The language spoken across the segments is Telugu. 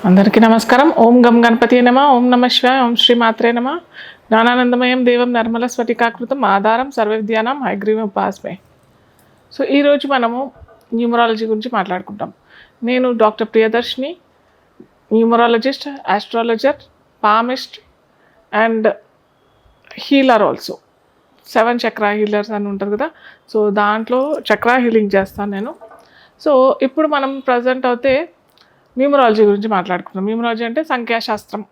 అందరికీ నమస్కారం. ఓం గం గణపతి నమ. ఓం నమ శివాయ. ఓం శ్రీ మాత్రే నమ. జ్ఞానానందమయం దేవం నిర్మల స్ఫటికాకృతం ఆధారం సర్వవిద్యానాం హయగ్రీవం ఉపాస్మే. సో ఈరోజు మనము న్యూమరాలజీ గురించి మాట్లాడుకుంటాం. నేను doctor Priyadarshini, numerologist, astrologer, palmist and healer also. 7 Chakra healers అని ఉంటుంది కదా, సో దాంట్లో చక్రా హీలింగ్ చేస్తాను నేను. సో ఇప్పుడు మనం ప్రజెంట్ అయితే న్యూమరాలజీ గురించి మాట్లాడుకుంటాం. న్యూమరాలజీ అంటే సంఖ్యాశాస్త్రం.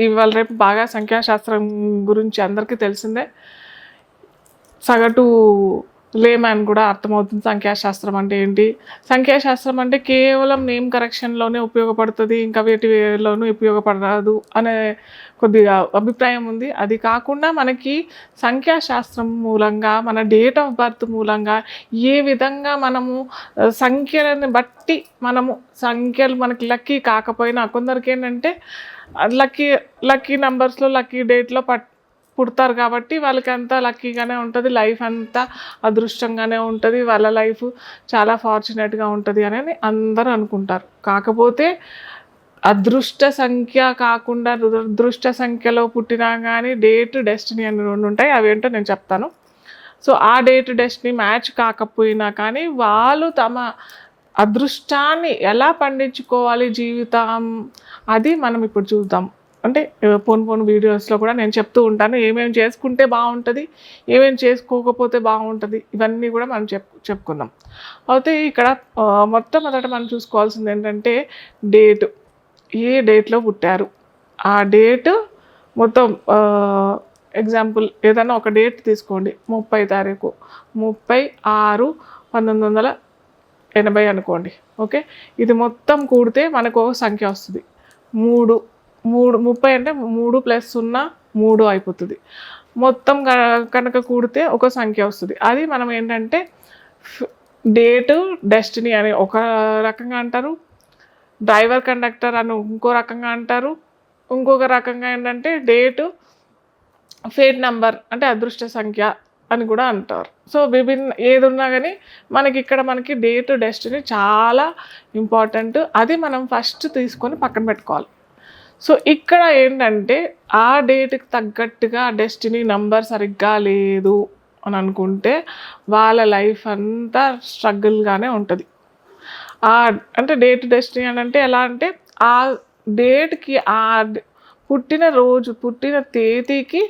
ఇవాళ రేపు బాగా సంఖ్యాశాస్త్రం గురించి అందరికీ తెలిసిందే. సగటు లేమ్యాన్ కూడా అర్థమవుతుంది సంఖ్యాశాస్త్రం అంటే ఏంటి. సంఖ్యాశాస్త్రం అంటే కేవలం నేమ్ కరెక్షన్లోనే ఉపయోగపడుతుంది, ఇంకా వేటిలోనూ ఉపయోగపడదు అనే కొద్దిగా అభిప్రాయం ఉంది. అది కాకుండా మనకి సంఖ్యాశాస్త్రం మూలంగా, మన డేట్ ఆఫ్ బర్త్ మూలంగా ఏ విధంగా మనము సంఖ్యలను బట్టి సంఖ్యలు మనకి లక్కీ కాకపోయినా, కొందరికి ఏంటంటే లక్కీ నెంబర్స్లో లక్కీ డేట్లో పుడతారు కాబట్టి వాళ్ళకి అంతా లక్కీగానే ఉంటుంది, లైఫ్ అంతా అదృష్టంగానే ఉంటుంది, వాళ్ళ లైఫ్ చాలా ఫార్చునేట్గా ఉంటుంది అని అందరూ అనుకుంటారు. కాకపోతే అదృష్ట సంఖ్య కాకుండా దురదృష్ట సంఖ్యలో పుట్టినా కానీ డేట్, డెస్టినీ అని 2 ఉంటాయి. అవేంటో నేను చెప్తాను. సో ఆ డేట్, డెస్టినీ మ్యాచ్ కాకపోయినా కానీ వాళ్ళు తమ అదృష్టాన్ని ఎలా పండించుకోవాలి జీవితం, అది మనం ఇప్పుడు చూద్దాం. అంటే పోను వీడియోస్లో కూడా నేను చెప్తూ ఉంటాను ఏమేమి చేసుకుంటే బాగుంటుంది, ఏమేమి చేసుకోకపోతే బాగుంటుంది, ఇవన్నీ కూడా మనం చెప్పుకుందాం. అయితే ఇక్కడ మొట్టమొదట మనం చూసుకోవాల్సింది ఏంటంటే డేటు. ఏ డేట్లో పుట్టారు, ఆ డేటు మొత్తం. ఎగ్జాంపుల్ ఏదైనా ఒక డేట్ తీసుకోండి, 30 తారీఖు 30/6/1980 అనుకోండి. ఓకే, ఇది మొత్తం కూడితే మనకు ఒక సంఖ్య వస్తుంది 3. 30 అంటే 3 + 0 3 అయిపోతుంది. మొత్తం కనుక కూడితే ఒక సంఖ్య వస్తుంది. అది మనం ఏంటంటే డేటు, డెస్టినీ అని ఒక రకంగా అంటారు, డ్రైవర్ కండక్టర్ అని ఇంకో రకంగా అంటారు, ఇంకొక రకంగా ఏంటంటే డేటు, ఫేట్ నెంబర్ అంటే అదృష్ట సంఖ్య అని కూడా అంటారు. సో ఏది ఉన్నా కానీ మనకి డేటు, డెస్టినీ చాలా ఇంపార్టెంట్. అది మనం ఫస్ట్ తీసుకొని పక్కన పెట్టుకోవాలి. సో ఇక్కడ ఏంటంటే ఆ డేట్కి తగ్గట్టుగా డెస్టినీ నెంబర్ సరిగ్గా లేదు అని అనుకుంటే వాళ్ళ లైఫ్ అంతా స్ట్రగుల్గానే ఉంటుంది. అంటే డేట్, డెస్టినీ అని అంటే ఎలా అంటే ఆ డేట్కి, ఆ పుట్టిన రోజు, పుట్టిన తేదీకి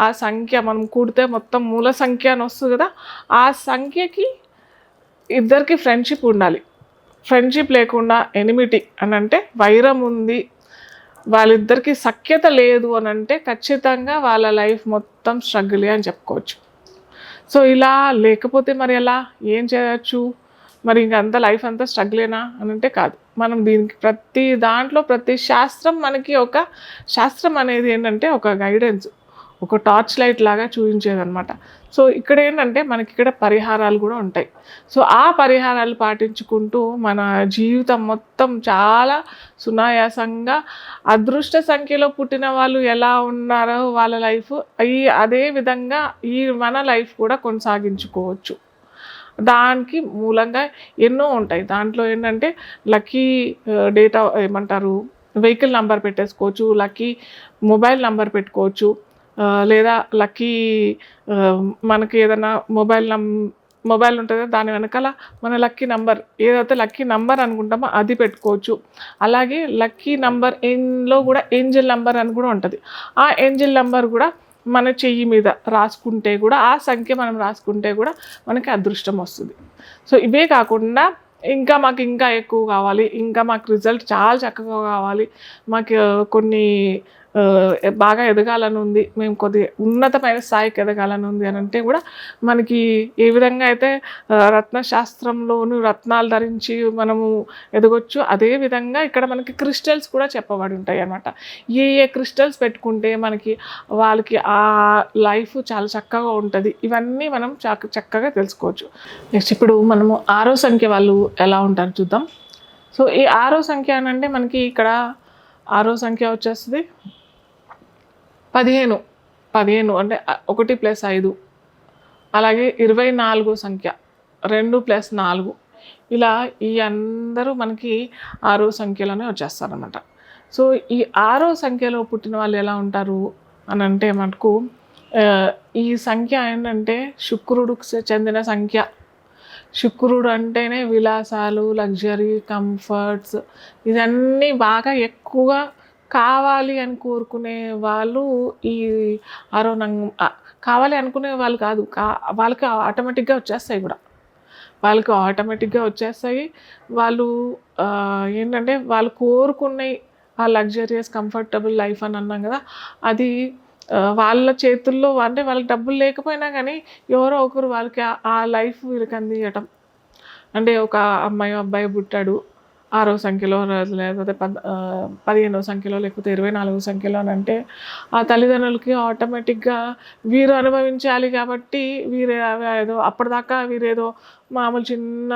ఆ సంఖ్య మనం కూడితే మొత్తం మూల సంఖ్య అని వస్తుంది కదా, ఆ సంఖ్యకి ఇద్దరికి ఫ్రెండ్షిప్ ఉండాలి. ఫ్రెండ్షిప్ లేకుండా ఎనిమిటీ అని అంటే వైరం ఉంది, వాళ్ళిద్దరికి సఖ్యత లేదు అని అంటే ఖచ్చితంగా వాళ్ళ లైఫ్ మొత్తం స్ట్రగుల్ అని చెప్పుకోవచ్చు. సో ఇలా లేకపోతే మరి ఎలా, ఏం చేయొచ్చు, మరి ఇంకంతా లైఫ్ అంతా స్ట్రగులేనా అని అంటే కాదు. మనం దీనికి ప్రతి శాస్త్రం మనకి ఒక శాస్త్రం అనేది ఏంటంటే ఒక గైడెన్స్, ఒక టార్చ్ లైట్ లాగా చూపించేదనమాట. సో ఇక్కడ ఏంటంటే మనకి ఇక్కడ పరిహారాలు కూడా ఉంటాయి. సో ఆ పరిహారాలు పాటించుకుంటూ మన జీవితం మొత్తం చాలా సునాయాసంగా అదృష్ట సంఖ్యలో పుట్టిన వాళ్ళు ఎలా ఉన్నారో వాళ్ళ లైఫ్ అదే విధంగా మన లైఫ్ కూడా కొనసాగించుకోవచ్చు. దానికి మూలంగా ఎన్నో ఉంటాయి. దాంట్లో ఏంటంటే లక్కీ డేటా ఏమంటారు, వెహికల్ నెంబర్ పెట్టేసుకోవచ్చు, లక్కీ మొబైల్ నెంబర్ పెట్టుకోవచ్చు, లేదా లక్కీ మనకి ఏదైనా మొబైల్ ఉంటుంది దాని వెనకాల మన లక్కీ నెంబర్ ఏదైతే లక్కీ నెంబర్ అనుకుంటామో అది పెట్టుకోవచ్చు. అలాగే లక్కీ నెంబర్ ఎన్లో కూడా ఏంజల్ నెంబర్ అని కూడా ఉంటుంది. ఆ ఏంజల్ నెంబర్ కూడా మన చెయ్యి మీద రాసుకుంటే కూడా, ఆ సంఖ్య మనం రాసుకుంటే కూడా మనకి అదృష్టం వస్తుంది. సో ఇవే కాకుండా మాకు ఇంకా ఎక్కువ కావాలి, ఇంకా మాకు రిజల్ట్ చాలా చక్కగా కావాలి, మాకు కొన్ని బాగా ఎదగాలని ఉంది, మేము కొద్దిగా ఉన్నతమైన స్థాయికి ఎదగాలని ఉంది అని అంటే కూడా మనకి ఏ విధంగా అయితే రత్నశాస్త్రంలోను రత్నాలు ధరించి మనము ఎదగొచ్చు, అదేవిధంగా ఇక్కడ మనకి క్రిస్టల్స్ కూడా చెప్పబడి ఉంటాయి అన్నమాట. ఏ క్రిస్టల్స్ పెట్టుకుంటే వాళ్ళకి ఆ లైఫ్ చాలా చక్కగా ఉంటుంది, ఇవన్నీ మనం చక్కగా తెలుసుకోవచ్చు. నెక్స్ట్ ఇప్పుడు మనము 6వ సంఖ్య వాళ్ళు ఎలా ఉంటారు చూద్దాం. సో ఈ 6వ సంఖ్య అని అంటే మనకి ఇక్కడ 6వ సంఖ్య వచ్చేస్తుంది 15 అంటే 1 + 5. అలాగే 24వ సంఖ్య 2 + 4. ఇలా ఈ అందరూ మనకి 6వ సంఖ్యలోనే వచ్చేస్తారనమాట. సో ఈ 6వ సంఖ్యలో పుట్టిన వాళ్ళు ఎలా ఉంటారు అని అంటే మనకు ఈ సంఖ్య ఏంటంటే శుక్రుడికి చెందిన సంఖ్య. శుక్రుడు అంటేనే విలాసాలు, లగ్జరీ, కంఫర్ట్స్ ఇవన్నీ బాగా ఎక్కువగా కావాలి అని కోరుకునే వాళ్ళు ఈ కావాలి అనుకునే వాళ్ళు కాదు, వాళ్ళకి ఆటోమేటిక్గా వచ్చేస్తాయి కూడా. వాళ్ళకి ఆటోమేటిక్గా వచ్చేస్తాయి. వాళ్ళు ఏంటంటే వాళ్ళు కోరుకున్నవి ఆ లగ్జరియస్ కంఫర్టబుల్ లైఫ్ అని అన్నాం కదా, అది వాళ్ళ చేతుల్లో అంటే వాళ్ళకి డబ్బులు లేకపోయినా కానీ ఎవరో ఒకరు వాళ్ళకి ఆ లైఫ్ వీళ్ళకి అందియటం. అంటే ఒక అమ్మాయి అబ్బాయి పుట్టాడు 6వ సంఖ్యలో లేకపోతే 15వ సంఖ్యలో లేకపోతే 24వ సంఖ్యలో అని అంటే ఆ తల్లిదండ్రులకి ఆటోమేటిక్గా వీరు అనుభవించాలి కాబట్టి ఏదో అప్పటిదాకా వీరేదో మామూలు చిన్న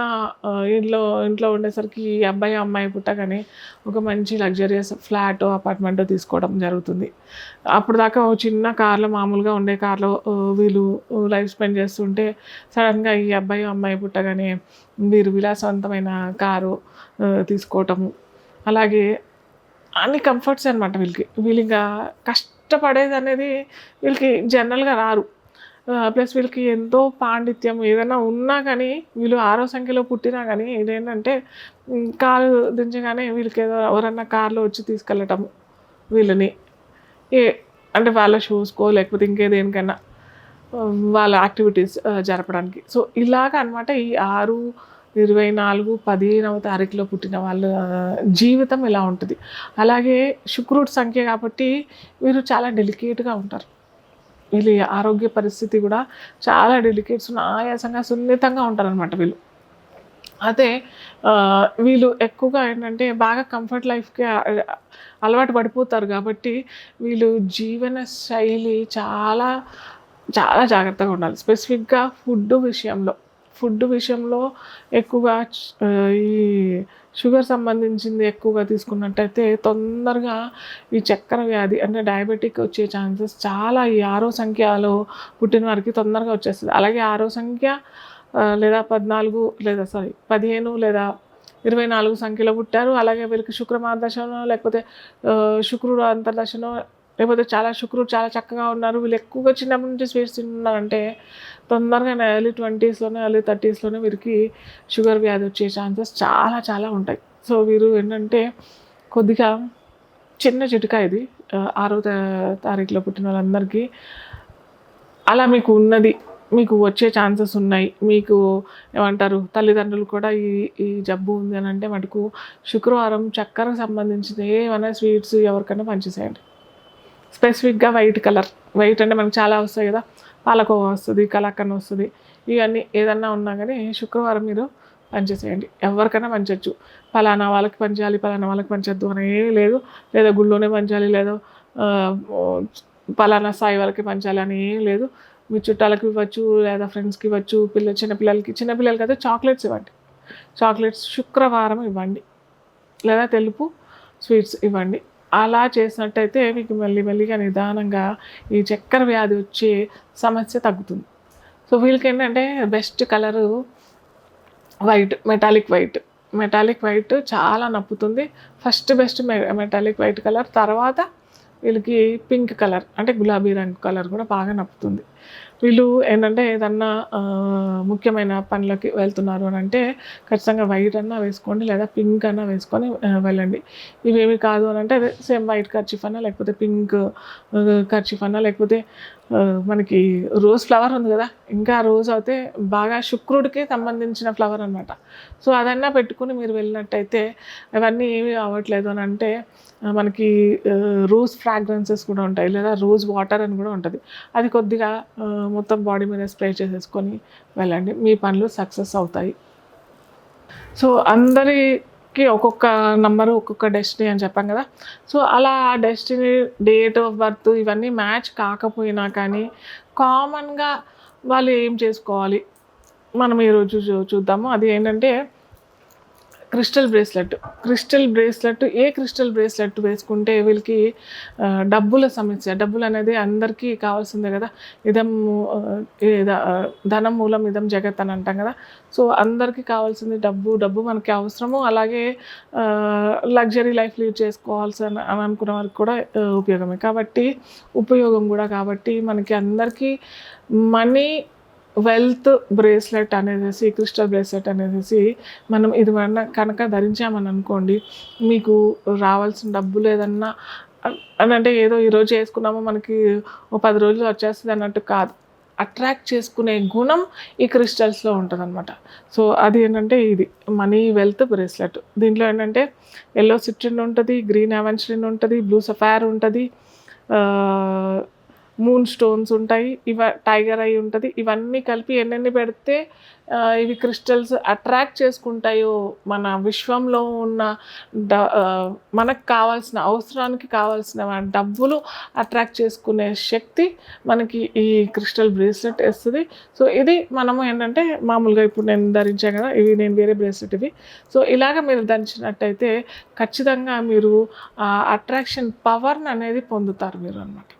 ఇంట్లో ఉండేసరికి ఈ అమ్మాయి పుట్టగానే ఒక మంచి లగ్జరియస్ ఫ్లాట్ అపార్ట్మెంట్ తీసుకోవడం జరుగుతుంది. అప్పుడు దాకా ఓ చిన్న కార్లో మామూలుగా ఉండే కార్లో వీళ్ళు లైఫ్ స్పెండ్ చేస్తుంటే సడన్గా ఈ అమ్మాయి పుట్టగానే వీరు విలాసవంతమైన కారు తీసుకోవటము. అలాగే అన్ని కంఫర్ట్స్ అనమాట వీళ్ళు ఇంకా కష్టపడేది అనేది వీళ్ళకి జనరల్గా రారు. ప్లస్ వీళ్ళకి ఎంతో పాండిత్యం ఏదైనా ఉన్నా కానీ వీళ్ళు 6వ సంఖ్యలో పుట్టినా కానీ ఇదేంటంటే కారు దించగానే వీళ్ళకి ఏదో ఎవరన్నా కార్లో వచ్చి తీసుకెళ్ళటము వీళ్ళని అంటే వాళ్ళ షోస్కో లేకపోతే ఇంకేదేనికైనా వాళ్ళ యాక్టివిటీస్ జరపడానికి. సో ఇలాగ అనమాట ఈ 6, 24, 15వ తారీఖులో పుట్టిన వాళ్ళ జీవితం ఇలా ఉంటుంది. అలాగే శుక్రుడి సంఖ్య కాబట్టి వీరు చాలా డెలికేట్గా ఉంటారు. వీళ్ళ ఆరోగ్య పరిస్థితి కూడా చాలా డెలికేట్స్ ఆయాసంగా సున్నితంగా ఉంటారనమాట వీళ్ళు. అదే వీళ్ళు ఎక్కువగా ఏంటంటే బాగా కంఫర్ట్ లైఫ్కి అలవాటు పడిపోతారు కాబట్టి వీళ్ళు జీవన శైలి చాలా చాలా జాగ్రత్తగా ఉండాలి. స్పెసిఫిక్గా ఫుడ్ విషయంలో ఎక్కువగా ఈ షుగర్ సంబంధించింది ఎక్కువగా తీసుకున్నట్టయితే తొందరగా ఈ చక్కెర వ్యాధి అంటే డయాబెటిక్ వచ్చే ఛాన్సెస్ చాలా ఈ 6వ సంఖ్యలో పుట్టిన వారికి తొందరగా వచ్చేస్తుంది. అలాగే 6వ సంఖ్య లేదా 15 లేదా 24 సంఖ్యలో పుట్టారు. అలాగే వీళ్ళకి శుక్రమార్దశనో లేకపోతే శుక్రుడు అంతర్దశనో లేకపోతే శుక్రుడు చాలా చక్కగా ఉన్నారు, వీళ్ళు ఎక్కువగా చిన్నప్పటి నుంచి స్వీట్స్ తింటున్నారంటే తొందరగా ఎర్లీ 20స్లోనే ఎర్లీ 30స్లోనే వీరికి షుగర్ వ్యాధి వచ్చే ఛాన్సెస్ చాలా చాలా ఉంటాయి. సో వీరు ఏంటంటే కొద్దిగా చిన్న చిట్కా ఇది 6వ తారీఖులో పుట్టిన వాళ్ళందరికీ అలా మీకు వచ్చే ఛాన్సెస్ ఉన్నాయి. మీకు ఏమంటారు తల్లిదండ్రులు కూడా ఈ జబ్బు ఉంది అని అంటే మటుకు శుక్రవారం చక్కెరకు సంబంధించిన ఏమైనా స్వీట్స్ ఎవరికైనా పంచేసేయండి. స్పెసిఫిక్గా వైట్ అంటే మనకు చాలా వస్తాయి కదా, పాలకోవా వస్తుంది, కలాకండ్ వస్తుంది, ఇవన్నీ ఏదన్నా ఉన్నా కానీ శుక్రవారం మీరు పంచేసేయండి. ఎవరికైనా పంచవచ్చు. పలానా వాళ్ళకి పంచాలి పలానా వాళ్ళకి పంచొద్దు అని ఏమీ లేదు. లేదా గుళ్ళోనే పంచాలి, లేదా పలానా స్థాయి వాళ్ళకి పంచాలి అని ఏం లేదు. మీ చుట్టాలకి ఇవ్వచ్చు, లేదా ఫ్రెండ్స్కి ఇవ్వచ్చు. చిన్నపిల్లలకి అయితే చాక్లెట్స్ ఇవ్వండి. చాక్లెట్స్ శుక్రవారం ఇవ్వండి, లేదా తెలుపు స్వీట్స్ ఇవ్వండి. అలా చేసినట్టయితే మీకు మెల్లిగా నిదానంగా ఈ చక్కెర వ్యాధి వచ్చే సమస్య తగ్గుతుంది. సో వీళ్ళకి ఏంటంటే best colour white, metallic white చాలా నప్పుతుంది. First best metallic white colour, తర్వాత వీళ్ళకి పింక్ కలర్ అంటే గులాబీ రంగు కలర్ కూడా బాగా నప్పుతుంది. వీళ్ళు ఏంటంటే ఏదన్నా ముఖ్యమైన పనులకి వెళ్తున్నారు అని అంటే ఖచ్చితంగా వైట్ అన్నా వేసుకోండి, లేదా పింక్ అన్నా వేసుకొని వెళ్ళండి. ఇవేమి కాదు అని అంటే సేమ్ వైట్ కర్చీఫ్ అన్నా, లేకపోతే పింక్ కర్చీఫ్ అన్నా, లేకపోతే మనకి రోజ్ ఫ్లవర్ ఉంది కదా, ఇంకా రోజ్ అయితే బాగా శుక్రుడికి సంబంధించిన ఫ్లవర్ అనమాట. సో అదన్నా పెట్టుకుని మీరు వెళ్ళినట్టయితే అవన్నీ ఏమీ అవ్వట్లేదు అని అంటే మనకి రోజ్ ఫ్రాగ్రెన్సెస్ కూడా ఉంటాయి, లేదా రోజ్ వాటర్ అని కూడా ఉంటుంది. అది కొద్దిగా మొత్తం బాడీ మీద స్ప్రే చేసేసుకొని వెళ్ళండి, మీ పనులు సక్సెస్ అవుతాయి. సో అందరికీ ఒక్కొక్క నంబరు ఒక్కొక్క డెస్టినీ అని చెప్పాం కదా. సో అలా డెస్టినీ, డేట్ ఆఫ్ బర్త్ ఇవన్నీ మ్యాచ్ కాకపోయినా కానీ కామన్గా వాళ్ళు ఏం చేసుకోవాలి మనం ఈరోజు చూద్దాము. అది ఏంటంటే క్రిస్టల్ బ్రేస్లెట్ ఏ క్రిస్టల్ బ్రేస్లెట్ వేసుకుంటే వీళ్ళకి డబ్బుల సమస్య, డబ్బులు అనేది అందరికీ కావాల్సిందే కదా. ధనం మూలం ఇదం జగత్ అని అంటాం కదా. సో అందరికీ కావాల్సింది డబ్బు మనకి అవసరము. అలాగే లగ్జరీ లైఫ్ లీడ్ చేసుకోవాల్సి అని అనుకున్న వారికి కూడా ఉపయోగం కూడా. కాబట్టి మనకి అందరికీ మనీ వెల్త్ బ్రేస్లెట్ అనేసి, క్రిస్టల్ బ్రేస్లెట్ అనేసి మనం ఇది కనుక ధరించామని అనుకోండి, మీకు రావాల్సిన డబ్బులు ఏదన్నా అని అంటే ఏదో ఈరోజు చేసుకున్నామో మనకి 10 రోజులు వచ్చేస్తుంది అన్నట్టు కాదు. అట్రాక్ట్ చేసుకునే గుణం ఈ క్రిస్టల్స్లో ఉంటుంది అనమాట. సో అది ఏంటంటే ఇది మనీ వెల్త్ బ్రేస్లెట్. దీంట్లో ఏంటంటే ఎల్లో సిట్రిన్ ఉంటుంది, గ్రీన్ అవెన్షరిన్ ఉంటుంది, బ్లూ సఫైర్ ఉంటుంది, మూన్ స్టోన్స్ ఉంటాయి, టైగర్ ఐ ఉంటుంది. ఇవన్నీ కలిపి ఎన్నెన్ని పెడితే ఇవి క్రిస్టల్స్ అట్రాక్ట్ చేసుకుంటాయో మన విశ్వంలో ఉన్న మనకు కావాల్సిన అవసరానికి కావాల్సిన డబ్బులు అట్రాక్ట్ చేసుకునే శక్తి మనకి ఈ క్రిస్టల్ బ్రేస్లెట్ ఇస్తుంది. సో ఇది మనము ఏంటంటే మామూలుగా ఇప్పుడు నేను ధరించాను కదా, ఇవి నేను వేరే బ్రేస్లెట్ ఇవి. సో ఇలాగ మీరు ధరించినట్టయితే ఖచ్చితంగా మీరు అట్రాక్షన్ పవర్ని అనేది పొందుతారు మీరు అనమాట.